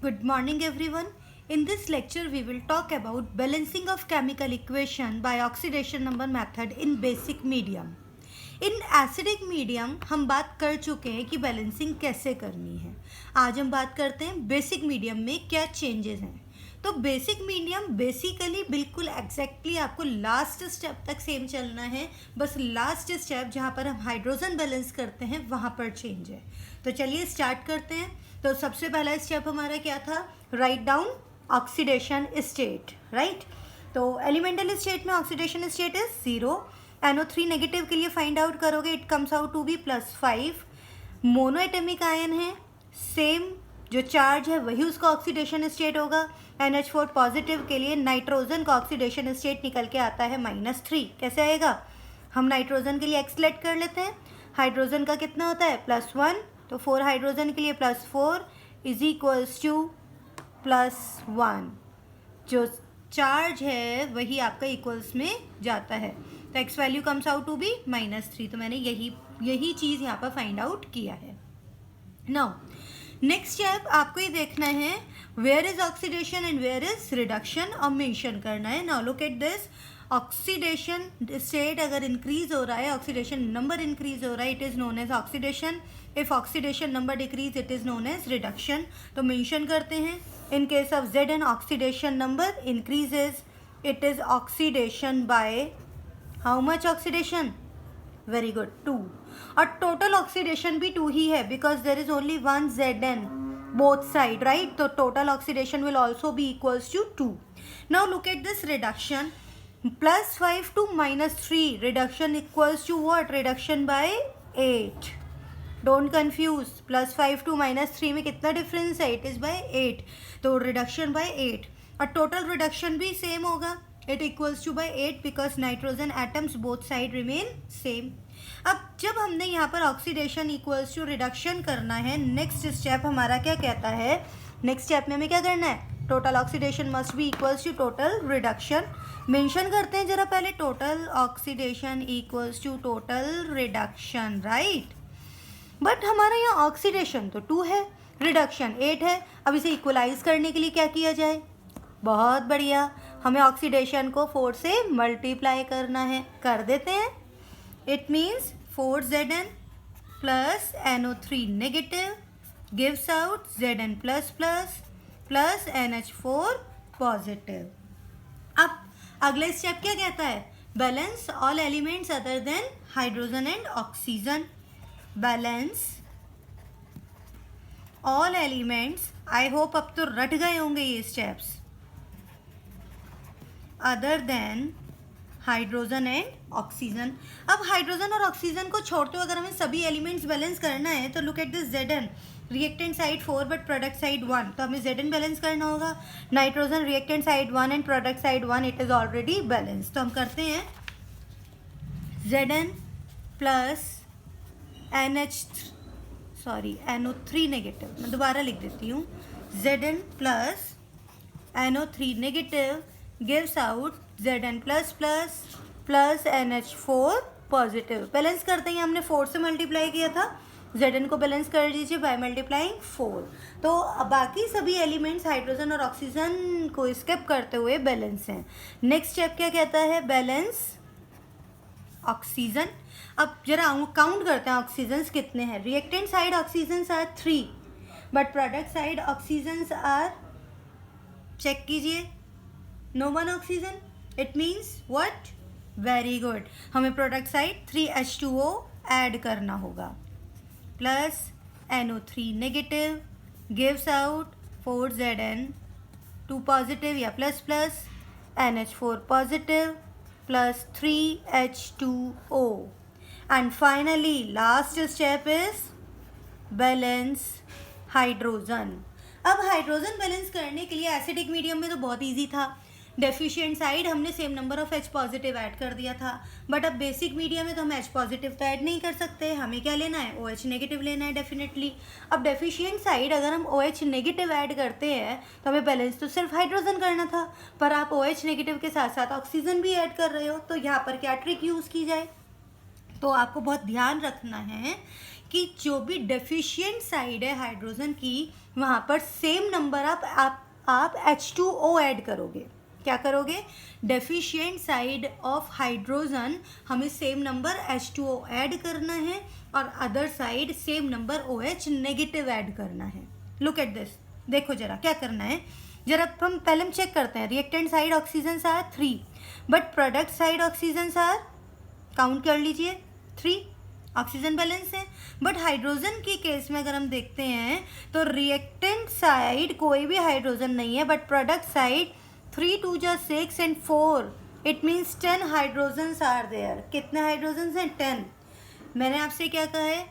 Good morning everyone. In this lecture we will talk about balancing of chemical equation by oxidation number method in basic medium. In acidic medium हम बात कर चुके हैं कि balancing कैसे करनी है. आज हम बात करते हैं बेसिक मीडियम में क्या चेंजेस हैं. तो बेसिक मीडियम बेसिकली बिल्कुल एग्जैक्टली आपको लास्ट स्टेप तक सेम चलना है, बस लास्ट स्टेप जहाँ पर हम हाइड्रोजन बैलेंस करते हैं वहाँ पर चेंज है. तो चलिए स्टार्ट करते हैं. तो सबसे पहला स्टेप हमारा क्या था? Write down oxidation state. Right, तो एलिमेंटल स्टेट में oxidation state is 0. NO3 negative के लिए फाइंड आउट करोगे, it comes out to be +5. Monoatomic ion है, सेम जो चार्ज है वही उसका ऑक्सीडेशन स्टेट होगा. NH4 पॉजिटिव के लिए नाइट्रोजन का ऑक्सीडेशन स्टेट निकल के आता है -3. कैसे आएगा? हम नाइट्रोजन के लिए एक्स लेट कर लेते हैं. हाइड्रोजन का कितना होता है? +1. तो 4 हाइड्रोजन के लिए +4 इज इक्वल्स टू +1. जो चार्ज है वही आपका इक्वल्स में जाता है. तो x value comes out to be -3. तो मैंने यही चीज़ यहाँ पर फाइंड आउट किया है. नाउ नेक्स्ट स्टेप आपको ये देखना है where is oxidation and where is reduction, और मेंशन करना है. Now look at this. Oxidation state अगर इंक्रीज हो रहा है, ऑक्सीडेशन नंबर इंक्रीज हो रहा है, it is known as oxidation. If oxidation number decrease it is known as reduction. तो मेंशन करते हैं. In case of Zn oxidation number increases, it is oxidation by how much oxidation? Very good, 2. और total oxidation भी 2 ही है because there is only 1 Zn both side. Right, तो total oxidation will also be equals to 2. Now look at this reduction. +5 to -3 reduction equals to what? Reduction by 8. Don't confuse. +5 to -3 में कितना difference है? It is by 8. तो reduction by 8. और total reduction भी same होगा. It equals to by 8 because nitrogen atoms both side remain same. अब जब हमने यहाँ पर ऑक्सीडेशन इक्वल्स टू रिडक्शन करना है, नेक्स्ट स्टेप हमारा क्या कहता है? नेक्स्ट स्टेप में हमें क्या करना है? Total oxidation must be equals to total reduction. Mention करते हैं जरा पहले. Total oxidation equals to total reduction. Right, but हमारा यहाँ ऑक्सीडेशन तो 2 है, रिडक्शन 8 है. अब इसे इक्वलाइज करने के लिए क्या किया जाए? बहुत बढ़िया, हमें ऑक्सीडेशन को 4 से मल्टीप्लाई करना है. कर देते हैं. It means 4 Zn plus NO3 negative gives out Zn plus NH4 positive. अब अगला स्टेप क्या कहता है? Balance all elements other than hydrogen and oxygen. Balance all elements. I hope अब तो रट गए होंगे ये steps. Other than hydrogen and oxygen. अब हाइड्रोजन और ऑक्सीजन को छोड़ते हुए अगर हमें सभी एलिमेंट्स बैलेंस करना है तो look at this. Zn reactant side 4 but product side 1, तो हमें Zn बैलेंस करना होगा. Nitrogen reactant side 1 and product side 1, it is already balance. तो हम करते हैं Zn प्लस NO3 नेगेटिव. मैं दोबारा लिख देती हूँ. Zn plus NO3 negative gives out Zn plus NH4 positive. Balance करते हैं, हमने 4 से मल्टीप्लाई किया था. Zn को बैलेंस कर दीजिए बाय मल्टीप्लाइंग 4. तो बाकी सभी एलिमेंट्स हाइड्रोजन और ऑक्सीजन को स्किप करते हुए बैलेंस हैं. नेक्स्ट स्टेप क्या कहता है? Balance oxygen. अब जरा काउंट करते हैं ऑक्सीजन्स कितने हैं. Reactant side oxygens are 3 but product side oxygens are, check कीजिए, no 1 oxygen. It means what? Very good, हमें प्रोडक्ट साइड 3H2O ऐड करना होगा. Plus NO3 negative gives out 4 Zn, 2 positive या plus NH4 positive plus 3H2O. And finally last step is balance hydrogen. अब hydrogen balance करने के लिए acidic medium में तो बहुत ईजी था. डेफिशिएंट साइड हमने same number of H positive add कर दिया था. बट अब बेसिक मीडियम में तो हम H पॉजिटिव तो ऐड नहीं कर सकते. हमें क्या लेना है? OH नेगेटिव लेना है डेफिनेटली. अब डेफिशिएंट साइड अगर हम OH नेगेटिव ऐड करते हैं तो हमें बैलेंस तो सिर्फ हाइड्रोजन करना था, पर आप OH नेगेटिव के साथ साथ ऑक्सीजन भी ऐड कर रहे हो. तो यहाँ पर क्या ट्रिक यूज़ की जाए? तो आपको बहुत ध्यान रखना है कि जो भी डेफिशिएंट साइड है हाइड्रोजन की वहाँ पर सेम नंबर आप H2O ऐड करोगे। क्या करोगे? डेफिशिएंट साइड ऑफ हाइड्रोजन हमें सेम नंबर H2O ऐड करना है और other side same number OH negative add करना है। लुक एट दिस, देखो जरा क्या करना है। जरा हम पहले चेक करते हैं। Reactant side oxygen are 3 but product side oxygen are, count कर लीजिए, 3। ऑक्सीजन बैलेंस है। बट हाइड्रोजन की केस में अगर हम देखते हैं तो रिएक्टेंट साइड कोई भी हाइड्रोजन नहीं है, बट प्रोडक्ट साइड 3 2 जा 6 and 4, it means 10 hydrogens are there. कितने हाइड्रोजन्स हैं? 10। मैंने आपसे क्या कहा है?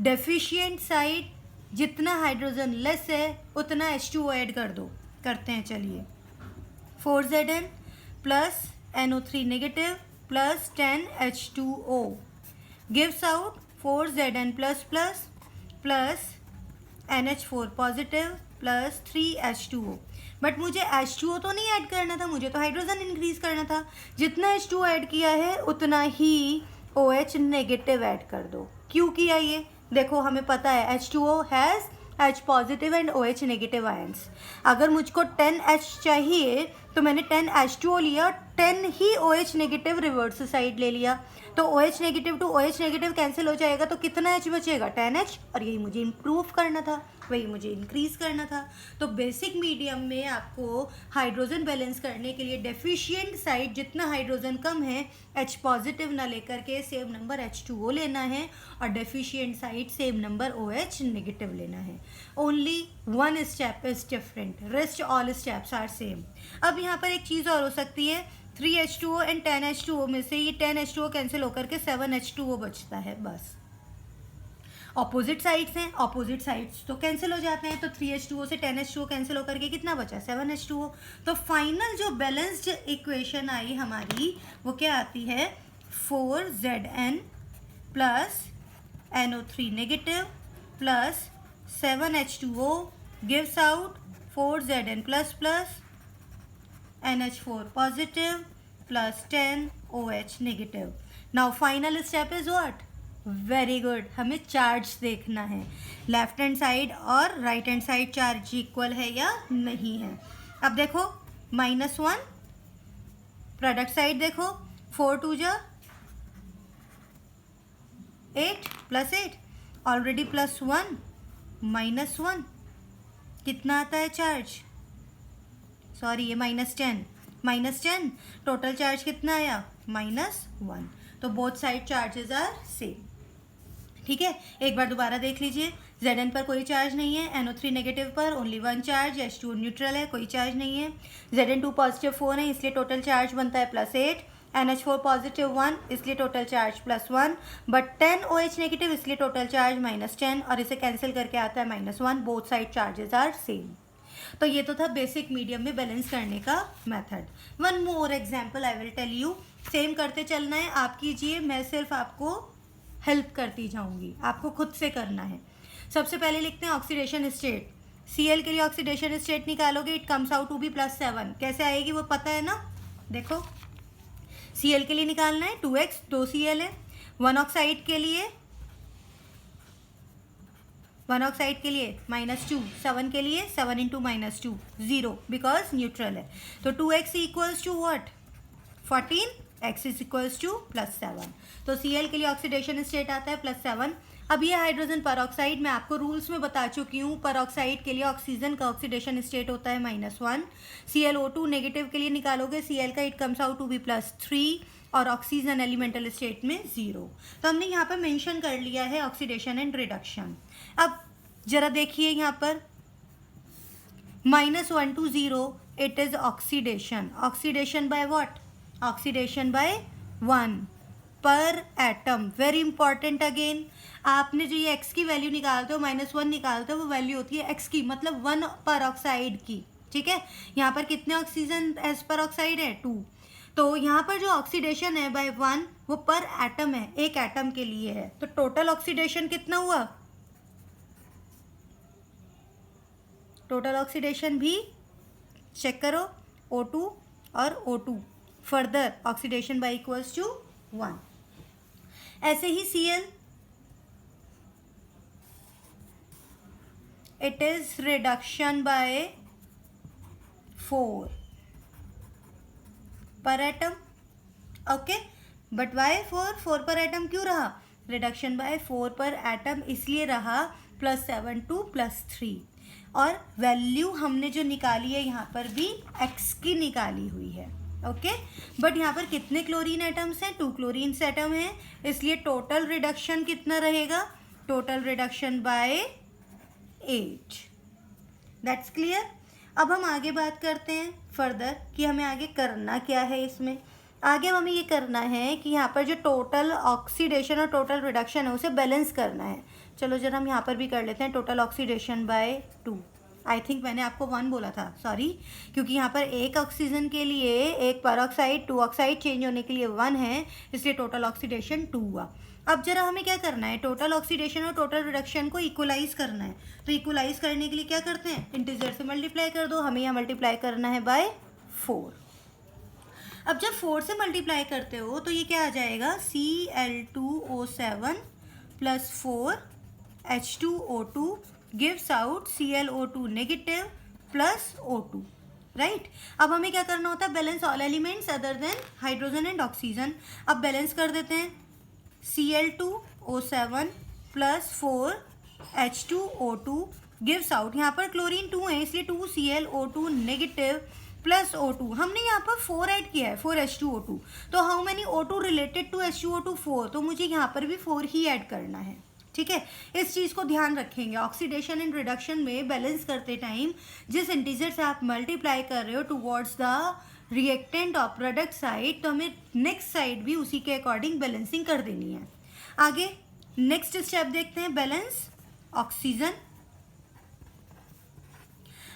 डेफिशिएंट साइड जितना हाइड्रोजन लेस है उतना H2O ऐड कर दो। करते हैं, चलिए। 4Zn plus NO3 negative plus 10 H2O gives out 4Zn plus plus plus NH4 positive plus 3 H2O। But मुझे H2O तो नहीं ऐड करना था, मुझे तो हाइड्रोजन इंक्रीज करना था। जितना H2O ऐड किया है उतना ही OH नेगेटिव ऐड कर दो। क्यों किया ये? देखो हमें पता है H2O has H positive and OH negative ions. अगर मुझको 10H चाहिए तो मैंने 10 H2O लिया और 10 ही OH नेगेटिव रिवर्स साइड ले लिया। तो OH negative to OH negative cancel हो जाएगा तो कितना H बचेगा? 10H। और यही मुझे इम्प्रूव करना था, वही मुझे इंक्रीज करना था। तो बेसिक मीडियम में आपको हाइड्रोजन बैलेंस करने के लिए डेफिशिएंट साइड जितना हाइड्रोजन कम है H पॉजिटिव ना लेकर के सेम नंबर H2O लेना है और deficient side same number OH negative लेना है। Only one step is different, rest all steps are same. अब यहाँ पर एक चीज़ और हो सकती है, 3H2O एंड 10H2O में से ये 10H2O कैंसिल होकर के 7H2O बचता है बस। ऑपोजिट साइड्स हैं, ऑपोजिट साइड्स तो कैंसिल हो जाते हैं। तो 3H2O से 10H2O कैंसिल होकर के कितना बचा? 7H2O। तो फाइनल जो बैलेंस्ड इक्वेशन आई हमारी वो क्या आती है? 4Zn plus NO3 negative plus 7H2O gives out 4Zn plus plus NH4 positive plus 10 OH negative. Now final step is what? Very good. हमें चार्ज देखना है, लेफ्ट हैंड साइड और right hand side charge equal है या नहीं है। अब देखो -1, प्रोडक्ट साइड देखो 4 2 जा 8 प्लस 8 ऑलरेडी +1 -1 कितना आता है चार्ज? सॉरी ये -10 टोटल चार्ज कितना आया? -1। तो both side charges are same. ठीक है, एक बार दोबारा देख लीजिए। Zn पर कोई चार्ज नहीं है, NO3 नेगेटिव पर ओनली 1 चार्ज, H2O न्यूट्रल है, कोई चार्ज नहीं है। Zn2 पॉजिटिव 4 है इसलिए टोटल चार्ज बनता है +8, NH4 पॉजिटिव 1 इसलिए total charge +1, but 10 OH negative इसलिए टोटल चार्ज -10 और इसे कैंसिल करके आता है -1। Both side charges are same. तो ये तो था बेसिक मीडियम में बैलेंस करने का method. One more example I will tell you. Same करते चलना है, आप कीजिए, मैं सिर्फ आपको हेल्प करती जाऊंगी, आपको खुद से करना है। सबसे पहले लिखते हैं ऑक्सीडेशन स्टेट। Cl के लिए ऑक्सीडेशन स्टेट निकालोगे, it comes out to be +7। कैसे आएगी वो पता है ना? देखो Cl के लिए निकालना है 2x, 2 Cl है। 1 ऑक्साइड के लिए -2, 7 के लिए 7 इंटू -2 0 बिकॉज न्यूट्रल है। तो 2x equals to what? 14, x is equals to +7। तो Cl के लिए ऑक्सीडेशन स्टेट आता है +7। अब ये हाइड्रोजन परऑक्साइड मैं आपको रूल्स में बता चुकी हूँ। परऑक्साइड के लिए ऑक्सीजन का ऑक्सीडेशन स्टेट होता है -1। ClO2 नेगेटिव के लिए निकालोगे Cl का, it comes out to be +3 और ऑक्सीजन एलिमेंटल स्टेट में 0। तो हमने यहाँ पर मेंशन कर लिया है ऑक्सीडेशन एंड रिडक्शन। अब जरा देखिए यहाँ पर -1 to 0 it is oxidation. Oxidation by what? Oxidation by 1 per atom. Very important again, आपने जो ये x की वैल्यू निकालते हो, -1 निकालते हो, वो वैल्यू होती है x की, मतलब 1 पर ऑक्साइड की। ठीक है, यहाँ पर कितने ऑक्सीजन एस पर ऑक्साइड है? 2। तो यहाँ पर जो ऑक्सीडेशन है बाय 1 वो पर एटम है, एक एटम के लिए है। तो टोटल ऑक्सीडेशन कितना हुआ? टोटल ऑक्सीडेशन भी चेक करो, O2 और O2 further oxidation by equals to 1। ऐसे ही Cl it is reduction by 4 per atom. Okay, but why 4 per atom क्यों रहा? रिडक्शन बाय 4 पर एटम इसलिए रहा +7 2 +3, और वैल्यू हमने जो निकाली है यहाँ पर भी x की निकाली हुई है. ओके, बट यहाँ पर कितने क्लोरीन एटम्स हैं? 2 क्लोरीन एटम हैं, इसलिए टोटल रिडक्शन कितना रहेगा? Total reduction by 8. That's clear. अब हम आगे बात करते हैं फर्दर कि हमें आगे करना क्या है. इसमें आगे हमें ये करना है कि यहाँ पर जो टोटल ऑक्सीडेशन और टोटल रिडक्शन है उसे बैलेंस करना है. चलो जरा हम यहाँ पर भी कर लेते हैं. Total oxidation by 2. I think मैंने आपको 1 बोला था, सॉरी, क्योंकि यहाँ पर एक ऑक्सीजन के लिए एक परऑक्साइड 2 ऑक्साइड चेंज होने के लिए 1 है, इसलिए टोटल ऑक्सीडेशन 2 हुआ. अब जरा हमें क्या करना है? टोटल ऑक्सीडेशन और टोटल रिडक्शन को इक्वलाइज करना है. तो इक्वलाइज करने के लिए क्या करते हैं? इंटीजर से मल्टीप्लाई कर दो. हमें यहाँ मल्टीप्लाई करना है बाय 4. अब जब 4 से मल्टीप्लाई करते हो तो ये क्या आ जाएगा? Cl2O7 + 4 H2O2 gives out ClO2 negative plus O2, right. अब हमें क्या करना होता है? Balance all elements other than hydrogen and oxygen. अब बैलेंस कर देते हैं. Cl2O7 + 4 H2O2 gives out, यहाँ पर क्लोरीन 2 है इसलिए 2 ClO2 नेगेटिव प्लस O2. हमने यहाँ पर 4 ऐड किया है, 4 H2O2. तो how many O2 related to H2O2? 4. तो मुझे यहाँ पर भी 4 ही ऐड करना है. ठीक है, इस चीज़ को ध्यान रखेंगे. ऑक्सीडेशन एंड रिडक्शन में बैलेंस करते टाइम जिस इंटीजर से आप मल्टीप्लाई कर रहे हो towards the reactant of product side, तो हमें नेक्स्ट साइड भी उसी के अकॉर्डिंग बैलेंसिंग कर देनी है. आगे नेक्स्ट स्टेप देखते हैं, बैलेंस ऑक्सीजन.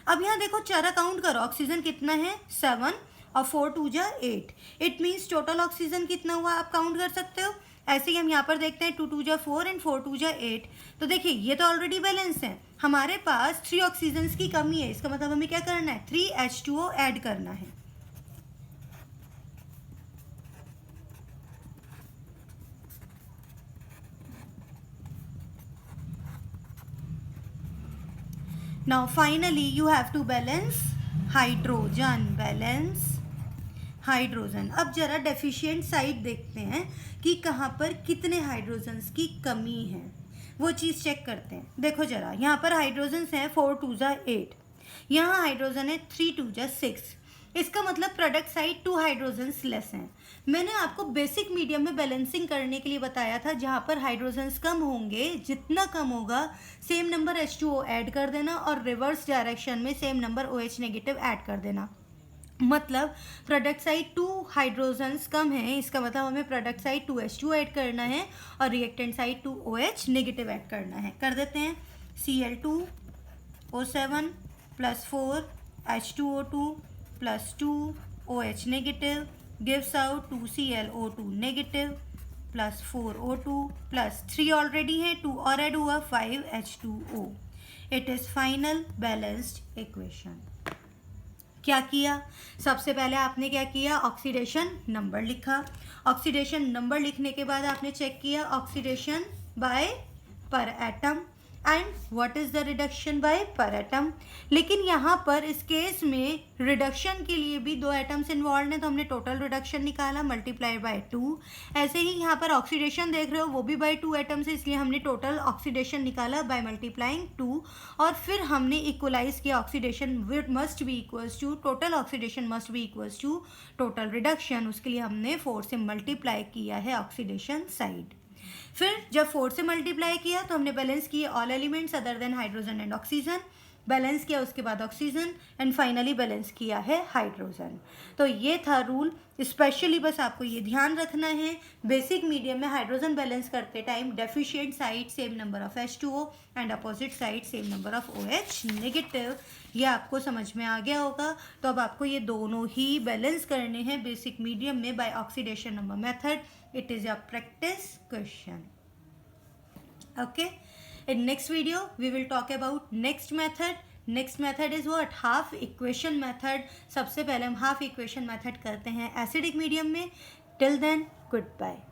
अब यहाँ देखो, चरा काउंट करो. ऑक्सीजन कितना है? 7 और 4 2 जा 8. इट मीन्स टोटल ऑक्सीजन कितना हुआ आप काउंट कर सकते हो. ऐसे ही हम यहाँ पर देखते हैं 2 2 जा 4 एंड 4 2 जा 8. तो देखिए ये तो ऑलरेडी बैलेंस है. हमारे पास 3 ऑक्सीजन की कमी है, इसका मतलब हमें क्या करना है? 3 H2O ऐड करना है. Now finally you have to balance hydrogen. Balance hydrogen. अब जरा डेफिशिएंट साइड देखते हैं कि कहाँ पर कितने हाइड्रोजन्स की कमी है, वो चीज़ चेक करते हैं. देखो जरा, यहाँ पर हाइड्रोजन्स हैं 4 2 जा 8, यहाँ हाइड्रोजन है 3 2 जा 6. इसका मतलब प्रोडक्ट साइड 2 हाइड्रोजन्स लेस हैं. मैंने आपको बेसिक मीडियम में बैलेंसिंग करने के लिए बताया था, जहाँ पर हाइड्रोजन्स कम होंगे, जितना कम होगा सेम नंबर H2O ऐड कर देना और रिवर्स डायरेक्शन में same number OH negative add कर देना. मतलब प्रोडक्ट साइड 2 हाइड्रोजन्स कम है, इसका मतलब हमें प्रोडक्ट साइड 2 H2O ऐड करना है और reactant side 2 OH negative add करना है. कर देते हैं. Cl2O7 + 4 H2O2 + 2 OH negative gives out 2 ClO2 negative + 4 O2 + 3 already है, 2 और ऐड हुआ 5 H2O. It is final balanced equation. क्या किया? सबसे पहले आपने क्या किया? ऑक्सीडेशन नंबर लिखा. ऑक्सीडेशन नंबर लिखने के बाद आपने चेक किया oxidation by per atom and what is the reduction by per atom. लेकिन यहाँ पर इस केस में रिडक्शन के लिए भी 2 एटम्स इन्वॉल्व हैं, तो हमने टोटल रिडक्शन निकाला मल्टीप्लाई बाय 2. ऐसे ही यहाँ पर ऑक्सीडेशन देख रहे हो, वो भी बाय 2 एटम्स है, इसलिए हमने टोटल ऑक्सीडेशन निकाला बाय मल्टीप्लाइंग 2. और फिर हमने इक्वलाइज किया oxidation must be equals to, total oxidation must be equals to total reduction. उसके लिए हमने 4 से मल्टीप्लाई किया है ऑक्सीडेशन साइड. फिर जब 4 से मल्टीप्लाई किया तो हमने बैलेंस किए all elements other than hydrogen and oxygen. Balance किया उसके बाद ऑक्सीजन एंड फाइनली बैलेंस किया है हाइड्रोजन. तो ये था रूल. स्पेशली बस आपको ये ध्यान रखना है, बेसिक मीडियम में हाइड्रोजन बैलेंस करते time deficient side same number of H2O and opposite side same number of OH negative. ये आपको समझ में आ गया होगा. तो अब आपको ये दोनों ही बैलेंस करने हैं बेसिक मीडियम में by oxidation number method. It is a practice question. Okay. In next video, we will talk about next method. Next method is what? Half equation method. सबसे पहले हम half equation method करते हैं acidic medium में. Till then, goodbye.